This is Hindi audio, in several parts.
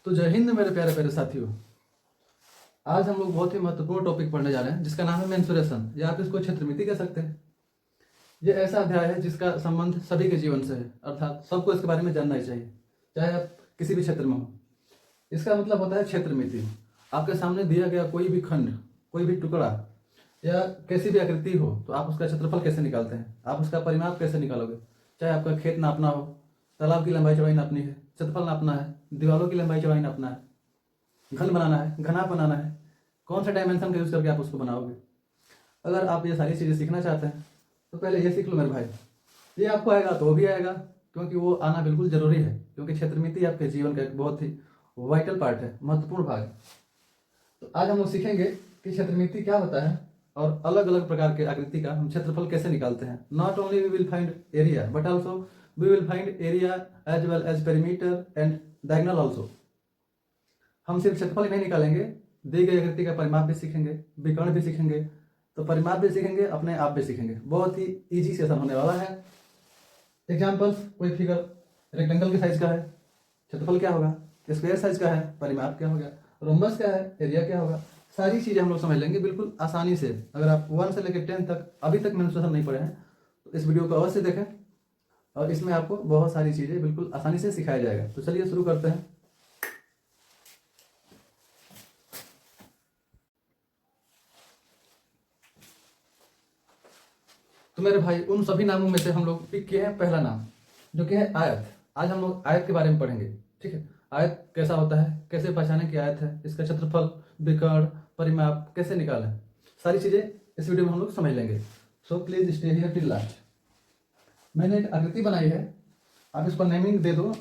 तो जय हिंद मेरे प्यारे प्यारे साथियों। आज हम लोग बहुत ही महत्वपूर्ण टॉपिक पढ़ने जा रहे हैं जिसका नाम है मेंसुरेशन, या आप इसको क्षेत्रमिति कह सकते हैं। ये ऐसा अध्याय है जिसका संबंध सभी के जीवन से है, अर्थात सबको इसके बारे में जानना ही चाहिए, चाहे आप किसी भी क्षेत्र में हो। इसका मतलब होता है क्षेत्रमिति। आपके सामने दिया गया कोई भी खंड, कोई भी टुकड़ा या कैसी भी आकृति हो तो आप उसका क्षेत्रफल कैसे निकालते हैं, आप उसका परिमाप कैसे निकालोगे। चाहे आपका खेत नापना हो, तालाब की लंबाई चौड़ाई नापनी है, क्षेत्रफल नापना है, दीवारों की लंबाई चौड़ाई नापना है, घन बनाना है, घनाभ बनाना है, कौन सा डायमेंशन का यूज करके आप उसको बनाओगे। अगर आप ये सारी चीज़ें सीखना चाहते हैं तो पहले ये सीख लो मेरे भाई। ये आपको आएगा तो वो भी आएगा, क्योंकि वो आना बिल्कुल जरूरी है, क्योंकि क्षेत्रमिति आपके जीवन का एक बहुत ही वाइटल पार्ट है, महत्वपूर्ण भाग है। तो आज हम लोग सीखेंगे कि क्षेत्रमिति क्या होता है और अलग अलग प्रकार के आकृति का हम क्षेत्रफल कैसे निकालते हैं। Not only we will find area but also we will find area as well as perimeter and diagonal also. हम सिर्फ क्षेत्रफल नहीं निकालेंगे, दी गई आकृति का परिमाप भी सीखेंगे, विकर्ण भी सीखेंगे, तो परिमाप भी सीखेंगे, अपने आप भी सीखेंगे। बहुत ही इजी सेशन होने वाला है। एग्जाम्पल्स, कोई फिगर रेक्टेंगल के साइज का है, क्षेत्रफल क्या होगा, स्क्वायर साइज का है, परिमाप क्या होगा, रोम्बस क्या है, एरिया क्या होगा, सारी चीज़ें हम लोग समझ लेंगे बिल्कुल आसानी से। अगर आप 1 से लेकर 10 तक अभी तक मेंसुरेशन नहीं पढ़े हैं तो इस वीडियो को अवश्य देखें, और इसमें आपको बहुत सारी चीज़ें बिल्कुल आसानी से सिखाया जाएगा। तो चलिए शुरू करते हैं। तो मेरे भाई, उन सभी नामों में से हम लोग पिक किए हैं पहला नाम, जो कि है आयत। आज हम लोग आयत के बारे में पढ़ेंगे, ठीक है। आयत कैसा होता है, कैसे पहचाने कि आयत है, इसका क्षेत्रफल, विकर्ण, परिमाप कैसे निकालें, सारी चीज़ें इस वीडियो में हम लोग समझ लेंगे। So please stay here till last. मैंने एक आकृति बनाई है, आप इसको नेमिंग दे दो,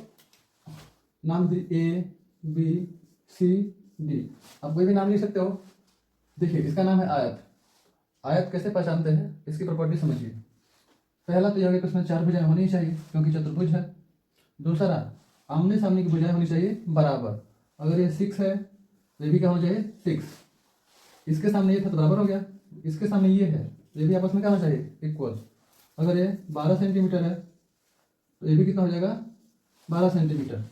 नाम दी ABCD, आप कोई भी नाम लिख सकते हो। देखिए, इसका नाम है आयत। आयत कैसे पहचानते हैं, इसकी प्रॉपर्टी समझिए। पहला तो यह है कि उसमें 4 भुजाएं होनी चाहिए, क्योंकि चतुर्भुज है। दूसरा, आमने सामने की भुजाएं होनी चाहिए बराबर। अगर ये 6 है तो ये भी क्या होना चाहिए, 6। इसके सामने ये था तो बराबर हो गया, इसके सामने ये है तो ये भी आपस में क्या होना चाहिए, इक्वल। अगर ये 12 सेंटीमीटर है तो ये भी कितना हो जाएगा, 12 सेंटीमीटर।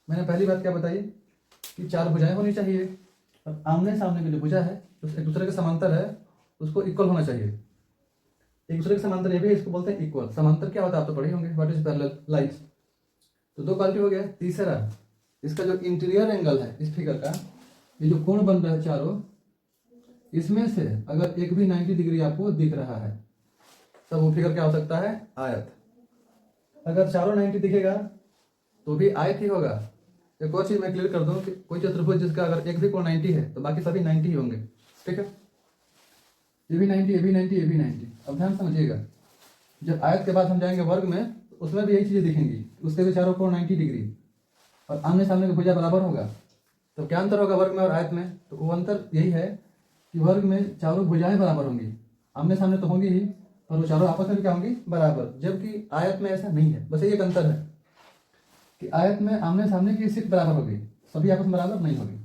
मैंने पहली बात क्या बताई कि 4 भुजाएं होनी चाहिए, और आमने सामने की जो भुजा है उस एक दूसरे के समांतर है, उसको इक्वल होना चाहिए। एक दूसरे के समांतर ये भी है, इसको बोलते हैं इक्वल। समांतर क्या होता है आप तो पढ़े होंगे, व्हाट इज पैरेलल लाइंस। तो 2 क्वालिटी हो गया। तीसरा, इसका जो इंटीरियर एंगल है इस फिगर का, ये जो कोण बन रहा है चारों, इसमें से अगर एक भी 90 डिग्री आपको दिख रहा है तब वो फिगर क्या हो सकता है, आयत। अगर चारों 90 दिखेगा तो भी आयत ही होगा। एक और चीज मैं क्लियर कर दूं कि कोई चतुर्भुज जिसका अगर एक भी कोण 90 है तो बाकी सभी 90 ही होंगे, ठीक है। ये भी 90, ये भी 90, ये भी 90। अब ध्यान समझिएगा, जब आयत के बाद हम जाएंगे वर्ग में तो उसमें भी यही चीजें दिखेंगी, उसके भी चारों कोण 90 डिग्री और आमने सामने की भुजा बराबर होगा। तो क्या अंतर होगा वर्ग में और आयत में, तो वो अंतर यही है कि वर्ग में चारों भुजाएं बराबर होंगी, आमने सामने तो होंगी ही, और वो चारों आपस में भी क्या होंगी, बराबर। जबकि आयत में ऐसा नहीं है। बस एक अंतर है कि आयत में आमने सामने की सिर्फ बराबर होगी, सभी आपस में बराबर नहीं होगी।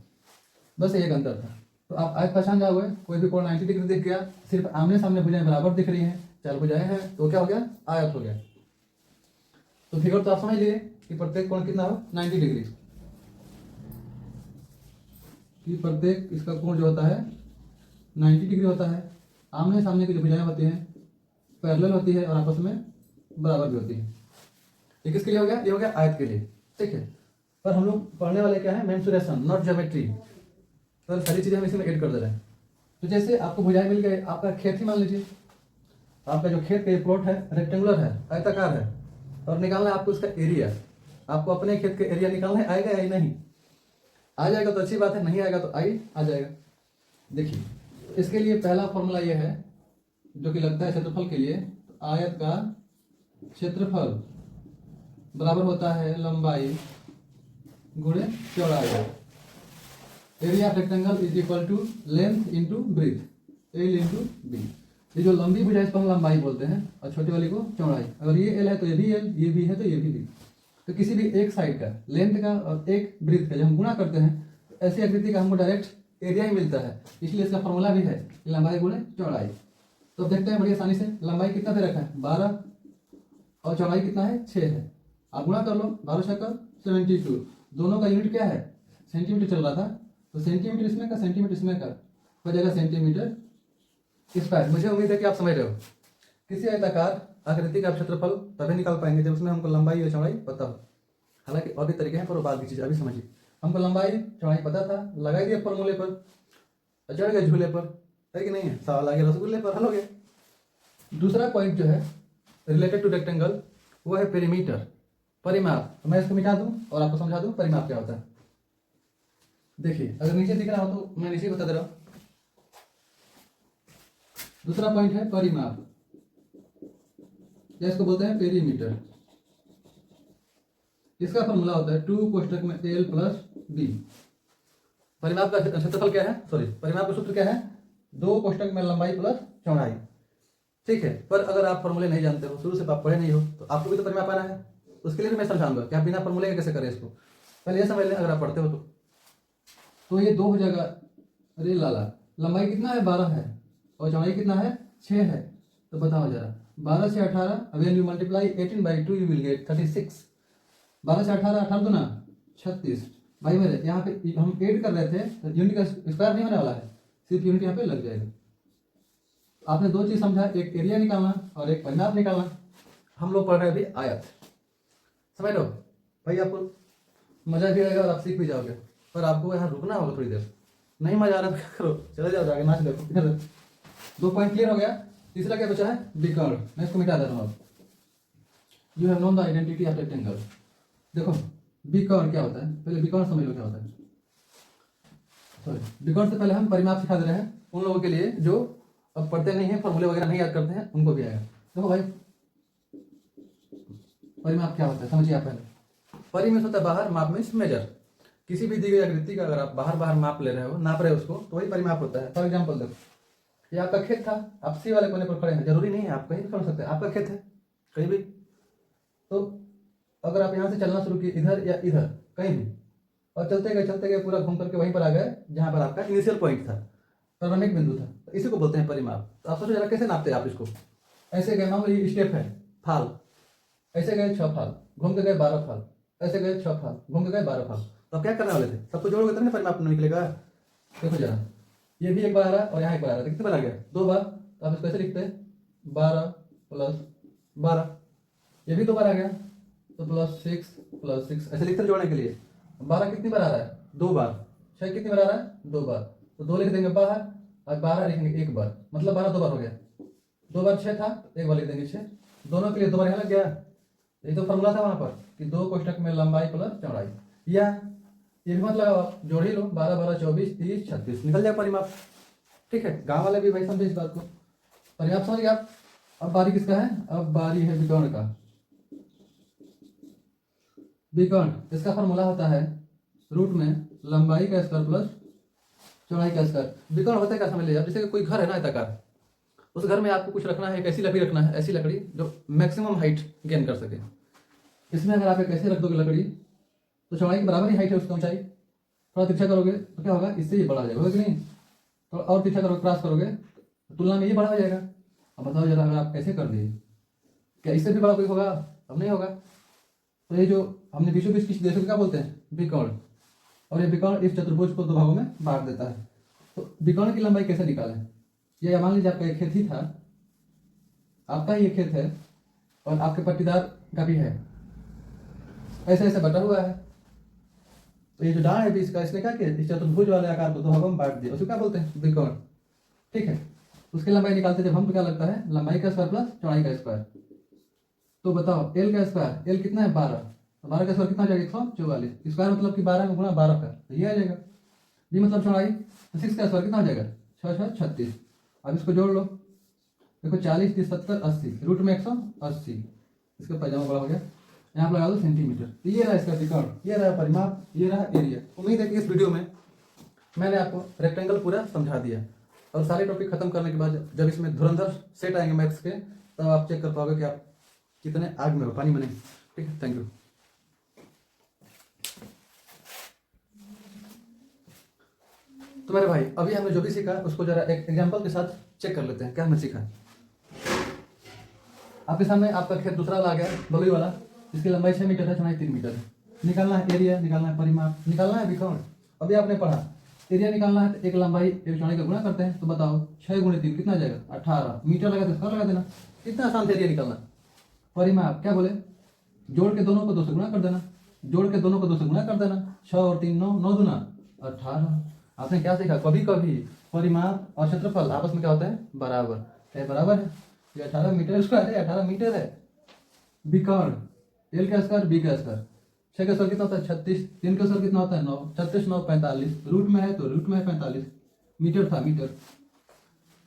बस एक अंतर था। तो आप आयत पहचान जाओगे, कोई भी कोण 90 डिग्री दिख गया, सिर्फ आमने सामने भुजाएं बराबर दिख रही हैं, 4 भुजाएं हैं, तो क्या हो गया, आयत हो गया। तो फिगर तो आप समझ लिए कि प्रत्येक कोण कितना हो, 90 डिग्री। कि प्रत्येक इसका कोण जो होता है 90 डिग्री होता है। आमने सामने की जो भुजाएं होती हैं पैरेलल होती है और आपस में बराबर भी होती है। ये किसके लिए हो गया, ये हो गया आयत के लिए, ठीक है। पर हम लोग पढ़ने वाले क्या है, मेंसुरेशन, नॉट ज्योमेट्री। तो सारी चीजें हम इसमें ऐड कर दे रहे हैं। तो जैसे आपको भुजाएं मिल गए, आपका खेत ही मान लीजिए, आपका जो खेत का ये प्लॉट है रेक्टेंगुलर है, आयताकार है, और निकालना है आपको उसका एरिया। आपको अपने खेत का एरिया निकालना है, आएगा या नहीं, आ जाएगा तो अच्छी बात है, नहीं आएगा तो आ जाएगा। देखिए, इसके लिए पहला फॉर्मूला ये है जो कि लगता है क्षेत्रफल के लिए। तो आयत का क्षेत्रफल बराबर होता है लंबाई गुणे चौड़ाई। Area of rectangle is equal to length into breadth, L into B. ये जो लंबी भुजा इसको हम लंबाई बोलते हैं, और छोटी वाली को चौड़ाई। अगर ये एल है तो ये भी एल, ये भी है तो ये भी बी। तो किसी भी एक साइड का लेंथ का और एक ब्रीथ का जब हम गुणा करते हैं तो ऐसी आकृति का हमको डायरेक्ट एरिया ही मिलता है। इसलिए इसका फॉर्मूला भी है लंबाई गुणे चौड़ाई। तो देखते हैं बड़ी आसानी से, लंबाई कितना दे रखा है 12 और चौड़ाई कितना है 6 है। आप गुणा कर लो, 12 6 72, दोनों का यूनिट क्या है, सेंटीमीटर चल रहा था, तो सेंटीमीटर इसमें का सेंटीमीटर इसमें का हो जाएगा सेंटीमीटर स्क्वायर। मुझे उम्मीद है कि आप समझ रहे हो। किसी आयताकार आकृति का क्षेत्रफल तभी निकाल पाएंगे जब उसमें हमको लंबाई और चौड़ाई पता हो। हालांकि और भी तरीके हैं पर वो बाद की चीज, अभी समझिए। हमको लंबाई चौड़ाई पता था, लगाई दिए फॉर्मूले पर, चढ़ गए झूले पर, है कि नहीं है, सवाल आ गया रसगुल्ले पर, हल हो गया। दूसरा पॉइंट जो है रिलेटेड टू रेक्टेंगल वो है पेरीमीटर, परिमाप। तो मैं इसको मिटा दूं और आपको समझा दूं परिमाप क्या होता है। देखिए अगर नीचे दिख रहा हो तो मैं नीचे बता दे रहा हूं। दूसरा पॉइंट है परिमाप, या इसको बोलते हैं पेरीमीटर। इसका फॉर्मूला होता है 2 कोष्टक में L प्लस B। परिमाप का क्षेत्रफल क्या है, सॉरी परिमाप का सूत्र क्या है, 2 कोष्टक में लंबाई प्लस चौड़ाई। ठीक है, पर अगर आप फॉर्मूले नहीं जानते हो, शुरू से आप पढ़े नहीं हो, तो आपको भी तो परिमाप आना है। उसके लिए भी मैं समझाऊंगा कि आप बिना फॉर्मूले के कैसे करें इसको। पहले ये समझ लें अगर आप पढ़ते हो तो ये 2 हो जाएगा। अरे लाला, लंबाई कितना है 12 है और चौड़ाई कितना है 6 है। तो बताओ जरा, 12 से 18, when you multiply 18/2 you will get 36। 12 से 18, 18 दूना 36। भाई मेरे यहाँ पे हम ऐड कर रहे थे तो यूनिट का स्क्वायर नहीं होने वाला है, सिर्फ यूनिट यहाँ पे लग जाएगा। आपने 2 चीज समझा, एक एरिया निकालना और एक परिमाप निकालना। हम लोग पढ़ रहे हैं अभी आयत, समझ लो भाई। आपको मजा भी आएगा और आप सीख भी जाओगे, पर आपको यहाँ रुकना होगा थोड़ी देर। नहीं मजा आ रहा तो क्या करो, चले जाओ जाके नाच देखो। 2 पॉइंट क्लियर हो गया। तीसरा क्या बचा है, विकर्ण। मैं इसको मिटा दे रहा हूँ। You have known the identity of rectangle. देखो विकर्ण क्या होता है, पहले विकर्ण समझ लो क्या होता है। सॉरी, विकर्ण से पहले हम परिमाप सिखा दे रहे हैं उन लोगों के लिए जो अब पढ़ते नहीं है, फॉर्मूले वगैरह नहीं याद करते हैं, उनको भी आएगा। देखो भाई परिमाप क्या होता है समझिए आप पहले। परि मीन्स होता है बाहर, माप मीन्स मेजर। किसी भी दी गई आकृति का अगर आप बाहर बाहर माप ले रहे हो, नाप रहे हो उसको, तो वही परिमाप होता है। फॉर एग्जाम्पल देखो, ये आपका खेत था, आप सी वाले कोने पर खड़े हैं, जरूरी नहीं है आप कहीं भी खड़ सकते हैं, आपका खेत है कहीं भी। तो अगर आप यहाँ से चलना शुरू किए इधर या इधर कहीं भी, और चलते गए पूरा घूम करके वहीं पर आ गए जहाँ पर आपका इनिशियल पॉइंट था, प्रारंभिक बिंदु था, तो इसी को बोलते हैं परिमाप। तो आप सोचो जरा कैसे नापते हैं आप इसको। ऐसे गए, मान लो ये स्टेप है, फाल, ऐसे गए 6 फाल, घूम के गए 12 फाल, ऐसे गए 6 फाल, घूम के गए 12 फाल। तो आप क्या करने वाले थे, सबको जोड़ोगे तब ना परिमाप निकलेगा। देखो जरा, ये भी एक बार आ रहा है और यहाँ एक बार आ रहा है, कितने बार आ गया, 2 बार। तो आप इसको ऐसे लिखते हैं 12 + 12। ये भी 2 बार आ गया तो +6 + 6 ऐसे लिखते हैं जोड़ने के लिए। 12 कितनी बार आ रहा है, 2 बार। 6 कितनी बार आ रहा है, 2 बार। तो 2 लिख देंगे बाहर और 12 लिखेंगे 1 बार, मतलब 12 2 बार हो गया। 2 बार 6 था, 1 बार लिख देंगे 6। दोनों के लिए 2 बार यहाँ लग गया। ये तो फॉर्मूला था वहां पर कि 2 कोष्टक में लंबाई प्लस चौड़ाई। या ये भी मत लगाओ, आप जोड़ ही लो, 12 12 24 30 36 निकल जाए परिमाप। ठीक है, गांव वाले भी भाई समझे इस बात को, परिमाप समझ गए आप। अब बारी किसका है, अब बारी है विकर्ण का। विकर्ण, इसका फॉर्मूला होता है रूट में लंबाई का स्क्वायर प्लस चौड़ाई का स्क्वायर। विकर्ण होता है क्या समझ लीजिए, जैसे कोई घर है ना आयताकार, उस घर में आपको कुछ रखना है, एक ऐसी लकड़ी रखना है, ऐसी लकड़ी जो मैक्सिमम हाइट गेन कर सके। इसमें अगर आप एक ऐसे रख दोगे लकड़ी तो चौड़ाई के बराबर ही हाइट है उसकी ऊंचाई। थोड़ा तिरछा करोगे तो क्या होगा, इससे ये बड़ा हो जाएगा, होगा कि नहीं। तो और तिरछा करोगे, क्रॉस करोगे तो तुलना में ये बड़ा हो जाएगा। अब बताओ जरा, अगर आप ऐसे कर दिए, क्या इससे भी बड़ा कोई होगा, अब नहीं होगा। तो ये जो हमने बीचों बीच किसी देशों को क्या बोलते हैं, विकर्ण। और ये विकर्ण इस चतुर्भुज को 2 भागों में बांट देता है। तो विकर्ण की लंबाई कैसे निकालें, ये मान लीजिए आपका एक खेत ही था, आपका ही ये खेत है और आपके पट्टीदार का भी है, ऐसे ऐसे बटा हुआ है। तो ये जो डांड है बीच का, इसने क्या किया, इस चतुर्भुज वाले आकार को 2 भागों में बांट दिया, उसको क्या बोलते हैं, विकर्ण। ठीक है, उसकी लंबाई निकालते जब हम तो क्या लगता है, लंबाई का स्क्वायर प्लस चौड़ाई का स्क्वायर। तो बताओ एल का स्क्वायर, एल कितना है 12, तो 12 का स्क्वायर कितना हो जाएगा 144। स्क्वायर मतलब कि 12 में गुणा 12 का, तो ये आ जाएगा। बी मतलब चौड़ाई, तो 6 का स्क्वायर कितना हो जाएगा 6 6 36। अब इसको जोड़ लो, देखो 40 30 70 80, रूट में 180, इसका पैजामा बड़ा हो गया। यहाँ पर लगा दो सेंटीमीटर। तो ये रहा इसका विकर्ण, ये रहा परिमाप, ये रहा एरिया। उम्मीद है कि इस वीडियो में मैंने आपको रेक्टेंगल पूरा समझा दिया, और सारे टॉपिक खत्म करने के बाद जब इसमें धुरंधर सेट आएंगे मैथ्स के, तब आप चेक कर पाओगे कि आप कितने आग में हो, पानी में नहीं। ठीक है, थैंक यू। तो मेरे भाई अभी हमने जो भी सीखा उसको जरा एक एग्जांपल के साथ चेक कर लेते हैं, क्या हमने सीखा। आपके सामने आपका खेत दूसरा वाला आ गया, बगली वाला, जिसकी लंबाई 6 मीटर है, चौड़ाई 3 मीटर है। निकालना है एरिया, निकालना है परिमाप, निकालना है विकर्ण। अभी आपने पढ़ा एरिया निकालना है तो एक लंबाई एक चौड़ाई का गुणा करते हैं, तो बताओ 6 गुणे 3 कितना आ जाएगा 18 मीटर लगा तो स्क्वायर लगा देना, इतना आसान था एरिया निकालना। परिमाप क्या बोले, जोड़ के दोनों को 2 से गुणा कर देना, जोड़ के दोनों को 2 से गुणा कर देना, 6 और 3 9, 9 दूना 18। आपने क्या सीखा, कभी कभी परिमाप और क्षेत्रफल आपस में क्या होता है बराबर, है बराबर है, ये 18 मीटर स्क्वायर है, 18 मीटर है। विकर्ण एल का स्क्वायर बी का स्क्वायर, 6 का स्क्वायर कितना होता है 36, 3 का स्क्वायर कितना होता है 9, 36 9 45, रूट में है तो रूट में है 45, मीटर था मीटर।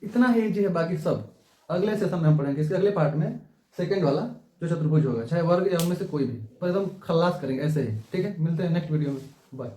इतना ही इजी है, बाकी सब अगले सेशन में हम पढ़ेंगे। इसके अगले पार्ट में सेकंड वाला जो चतुर्भुज होगा, चाहे वर्ग या उनमें से कोई भी, पर एकदम खल्लास करेंगे ऐसे ही। ठीक है, मिलते हैं नेक्स्ट वीडियो में, बाय।